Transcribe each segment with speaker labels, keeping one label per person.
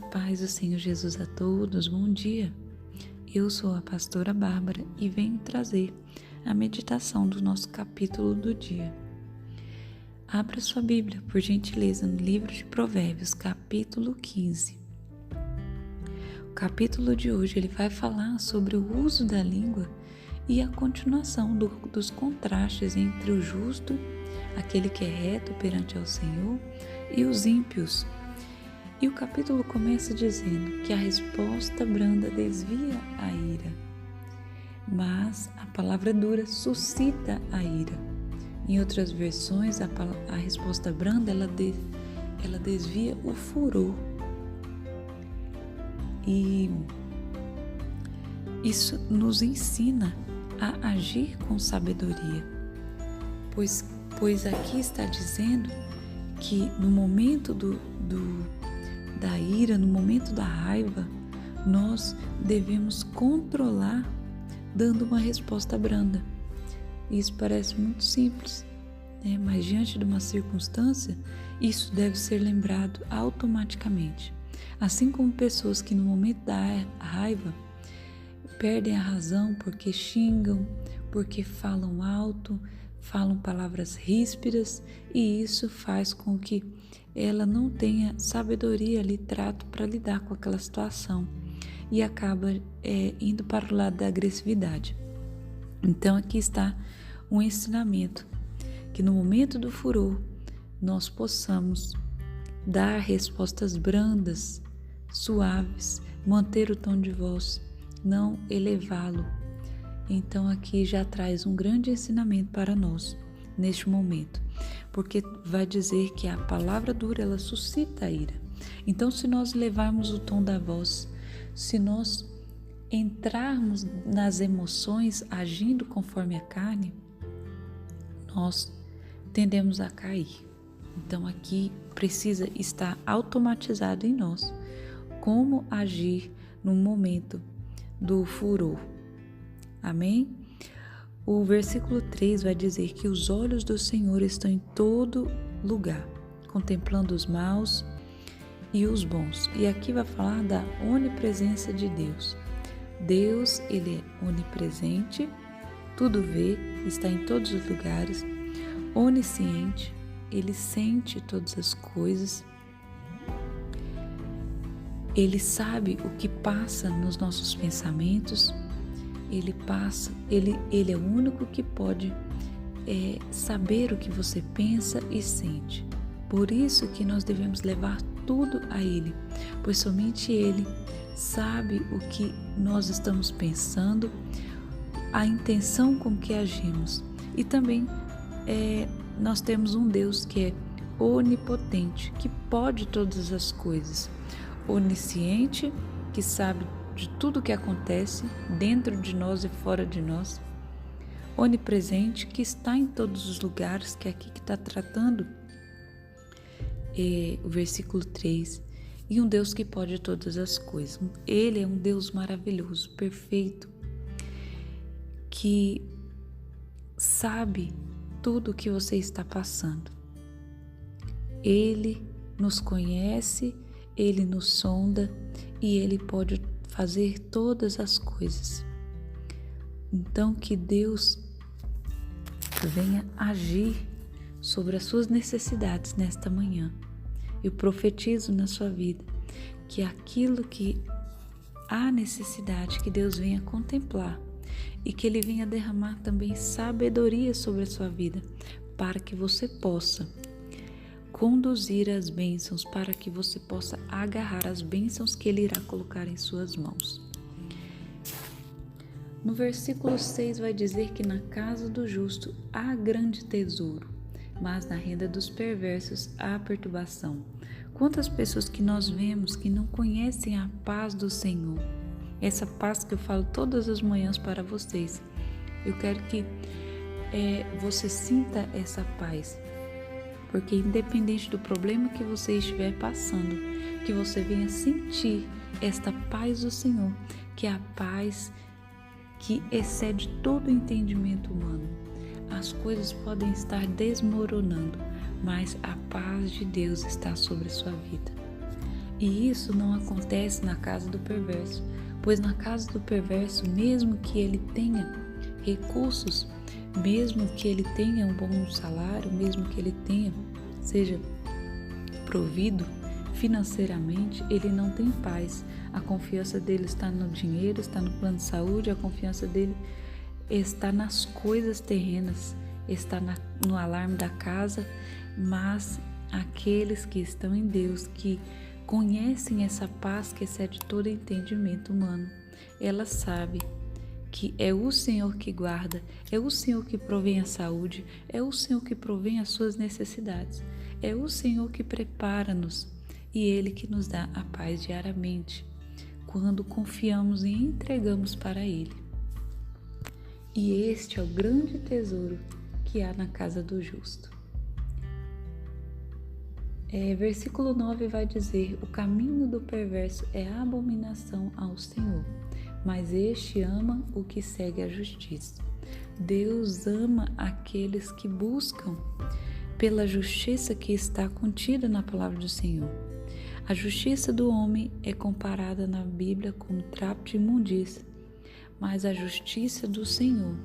Speaker 1: paz do Senhor Jesus a todos, bom dia. Eu sou a pastora Bárbara e venho trazer a meditação do nosso capítulo do dia. Abra sua Bíblia, por gentileza, no livro de Provérbios, capítulo 15. O capítulo de hoje ele vai falar sobre o uso da língua e a continuação dos contrastes entre o justo, aquele que é reto perante ao Senhor, e os ímpios. E o capítulo começa dizendo que a resposta branda desvia a ira, mas a palavra dura suscita a ira. Em outras versões, a resposta branda ela desvia o furor. E isso nos ensina a agir com sabedoria, pois aqui está dizendo que no momento da ira, no momento da raiva, nós devemos controlar dando uma resposta branda. Isso parece muito simples, né? Mas diante de uma circunstância, isso deve ser lembrado automaticamente. Assim como pessoas que no momento da raiva perdem a razão porque xingam, porque falam alto, falam palavras ríspidas, e isso faz com que ela não tenha sabedoria ali, trato para lidar com aquela situação e acaba indo para o lado da agressividade. Então aqui está um ensinamento, que no momento do furor nós possamos dar respostas brandas, suaves, manter o tom de voz, não elevá-lo. Então aqui já traz um grande ensinamento para nós neste momento, porque vai dizer que a palavra dura ela suscita a ira. Então se nós levarmos o tom da voz, se nós entrarmos nas emoções agindo conforme a carne, nós tendemos a cair. Então aqui precisa estar automatizado em nós como agir no momento do furor. Amém? O versículo 3 vai dizer que os olhos do Senhor estão em todo lugar, contemplando os maus e os bons. E aqui vai falar da onipresença de Deus. Deus, ele é onipresente, tudo vê, está em todos os lugares, onisciente, ele sente todas as coisas, ele sabe o que passa nos nossos pensamentos, ele é o único que pode saber o que você pensa e sente. Por isso que nós devemos levar tudo a ele, pois somente ele sabe o que nós estamos pensando, a intenção com que agimos. E também nós temos um Deus que é onipotente, que pode todas as coisas, onisciente, que sabe de tudo que acontece dentro de nós e fora de nós, onipresente, que está em todos os lugares, que é aqui que está tratando o versículo 3, e um Deus que pode todas as coisas. Ele é um Deus maravilhoso, perfeito, que sabe tudo o que você está passando. Ele nos conhece, ele nos sonda e ele pode fazer todas as coisas. Então que Deus venha agir sobre as suas necessidades nesta manhã. Eu profetizo na sua vida que aquilo que há necessidade, que Deus venha contemplar e que Ele venha derramar também sabedoria sobre a sua vida, para que você possa conduzir as bênçãos, para que você possa agarrar as bênçãos que Ele irá colocar em suas mãos. No versículo 6 vai dizer que na casa do justo há grande tesouro, mas na renda dos perversos há perturbação. Quantas pessoas que nós vemos que não conhecem a paz do Senhor, essa paz que eu falo todas as manhãs para vocês. Eu quero que você sinta essa paz, porque independente do problema que você estiver passando, que você venha sentir esta paz do Senhor, que é a paz que excede todo o entendimento humano. As coisas podem estar desmoronando, mas a paz de Deus está sobre a sua vida. E isso não acontece na casa do perverso, pois na casa do perverso, mesmo que ele tenha recursos, mesmo que ele tenha um bom salário, mesmo que ele seja provido financeiramente, ele não tem paz. A confiança dele está no dinheiro, está no plano de saúde, a confiança dele está nas coisas terrenas, está no alarme da casa, mas aqueles que estão em Deus, que conhecem essa paz que excede todo entendimento humano, ela sabe que é o Senhor que guarda, é o Senhor que provém a saúde, é o Senhor que provém as suas necessidades, é o Senhor que prepara-nos e Ele que nos dá a paz diariamente, quando confiamos e entregamos para Ele. E este é o grande tesouro que há na casa do justo. Versículo 9 vai dizer: o caminho do perverso é abominação ao Senhor, mas este ama o que segue a justiça. Deus ama aqueles que buscam pela justiça que está contida na palavra do Senhor. A justiça do homem é comparada na Bíblia como trapo de imundícia, mas a justiça do Senhor,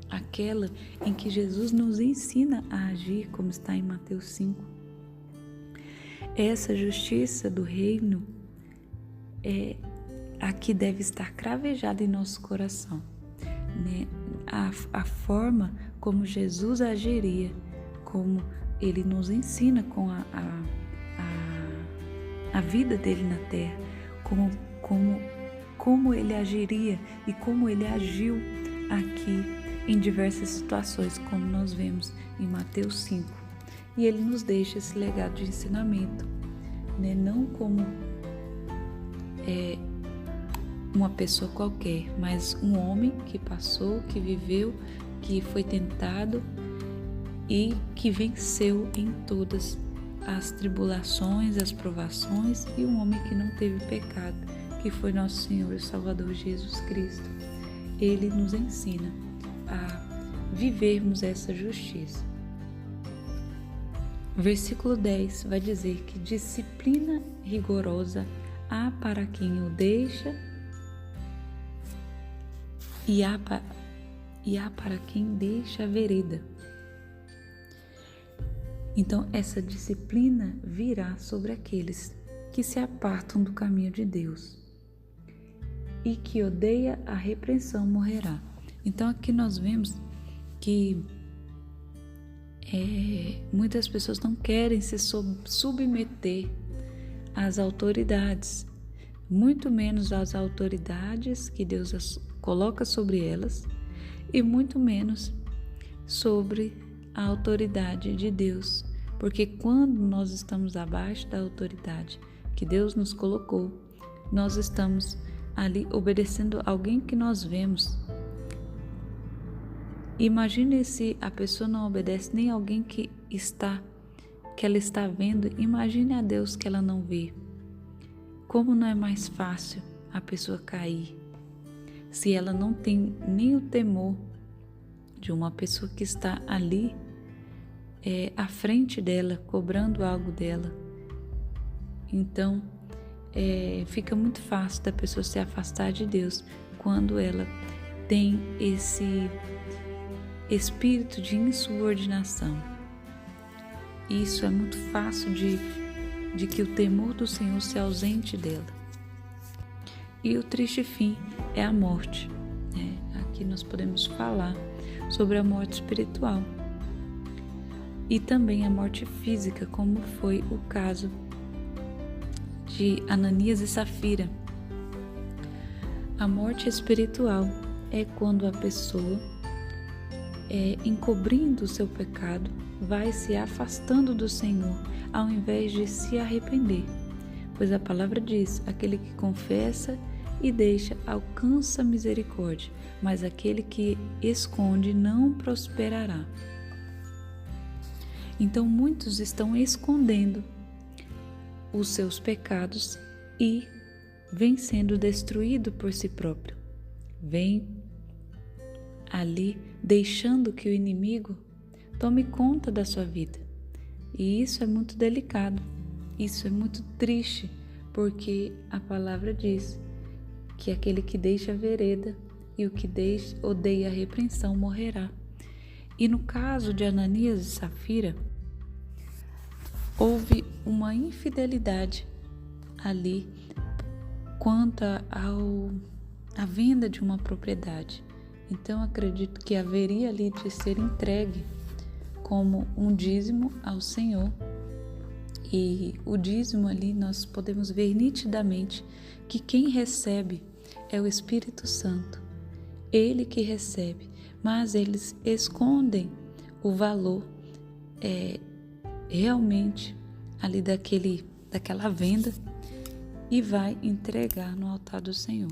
Speaker 1: aquela em que Jesus nos ensina a agir, como está em Mateus 5, essa justiça do reino é a que deve estar cravejada em nosso coração, né? A forma como Jesus agiria, como Ele nos ensina com a vida dele na terra, como Ele agiria e como Ele agiu aqui em diversas situações, como nós vemos em Mateus 5. E Ele nos deixa esse legado de ensinamento, né? Não como uma pessoa qualquer, mas um homem que passou, que viveu, que foi tentado e que venceu em todas as tribulações, as provações, e um homem que não teve pecado, que foi nosso Senhor e Salvador Jesus Cristo. Ele nos ensina a vivermos essa justiça. Versículo 10 vai dizer que disciplina rigorosa há para quem o deixa e há para quem deixa a vereda. Então, essa disciplina virá sobre aqueles que se apartam do caminho de Deus e que odeia a repreensão morrerá. Então, aqui nós vemos que muitas pessoas não querem se submeter às autoridades, muito menos às autoridades que Deus as coloca sobre elas, e muito menos sobre a autoridade de Deus, porque quando nós estamos abaixo da autoridade que Deus nos colocou, nós estamos ali obedecendo alguém que nós vemos. Imagine se a pessoa não obedece nem alguém que ela está vendo, imagine a Deus que ela não vê. Como não é mais fácil a pessoa cair se ela não tem nem o temor de uma pessoa que está ali à frente dela, cobrando algo dela. Então, fica muito fácil da pessoa se afastar de Deus quando ela tem esse espírito de insubordinação. Isso é muito fácil de que o temor do Senhor se ausente dela. E o triste fim é a morte. Aqui nós podemos falar sobre a morte espiritual e também a morte física, como foi o caso de Ananias e Safira. A morte espiritual é quando a pessoa, encobrindo o seu pecado, vai se afastando do Senhor, ao invés de se arrepender. Pois a palavra diz: aquele que confessa e deixa alcança misericórdia, mas aquele que esconde não prosperará. Então muitos estão escondendo os seus pecados e vem sendo destruído por si próprio. Vem ali deixando que o inimigo tome conta da sua vida. E isso é muito delicado, isso é muito triste, porque a palavra diz que aquele que deixa a vereda e o que odeia a repreensão morrerá. E no caso de Ananias e Safira, houve uma infidelidade ali quanto à venda de uma propriedade. Então acredito que haveria ali de ser entregue como um dízimo ao Senhor. E o dízimo ali nós podemos ver nitidamente que quem recebe é o Espírito Santo. Ele que recebe, mas eles escondem o valor realmente ali daquela venda e vai entregar no altar do Senhor.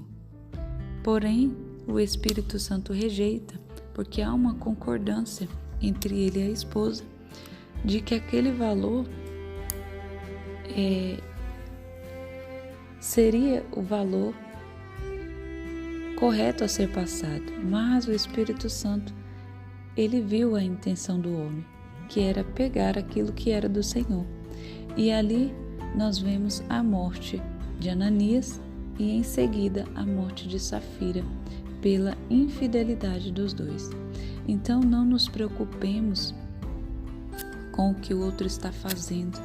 Speaker 1: Porém, o Espírito Santo rejeita, porque há uma concordância entre ele e a esposa de que aquele valor seria o valor correto a ser passado, mas o Espírito Santo, ele viu a intenção do homem, que era pegar aquilo que era do Senhor. E ali nós vemos a morte de Ananias e em seguida a morte de Safira pela infidelidade dos dois. Então não nos preocupemos com o que o outro está fazendo,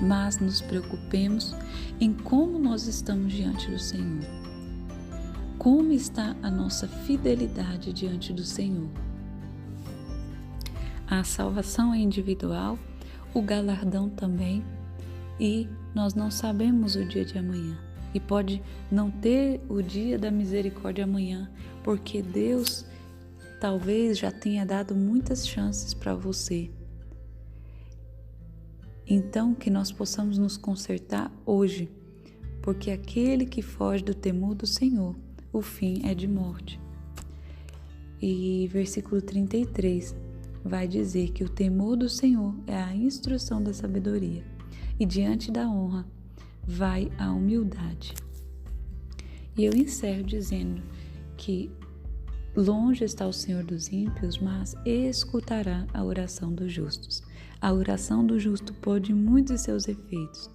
Speaker 1: mas nos preocupemos em como nós estamos diante do Senhor. Como está a nossa fidelidade diante do Senhor? A salvação é individual, o galardão também, e nós não sabemos o dia de amanhã. E pode não ter o dia da misericórdia amanhã, porque Deus talvez já tenha dado muitas chances para você. Então, que nós possamos nos consertar hoje, porque aquele que foge do temor do Senhor, o fim é de morte. E versículo 33 vai dizer que o temor do Senhor é a instrução da sabedoria, e diante da honra vai a humildade. E eu encerro dizendo que longe está o Senhor dos ímpios, mas escutará a oração dos justos. A oração do justo pode muitos de seus efeitos.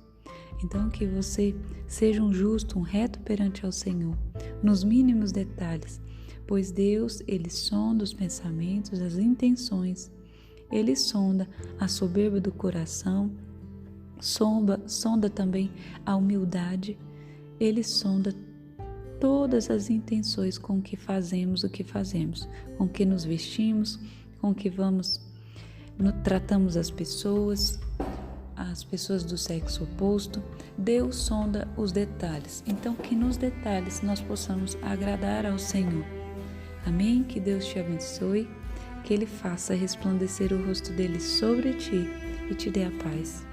Speaker 1: Então que você seja um justo, um reto perante ao Senhor, nos mínimos detalhes, pois Deus, Ele sonda os pensamentos, as intenções, Ele sonda a soberba do coração, sonda também a humildade, Ele sonda todas as intenções com que fazemos o que fazemos, com que nos vestimos, com que tratamos as pessoas do sexo oposto. Deus sonda os detalhes, então que nos detalhes nós possamos agradar ao Senhor. Amém? Que Deus te abençoe, que Ele faça resplandecer o rosto dele sobre ti e te dê a paz.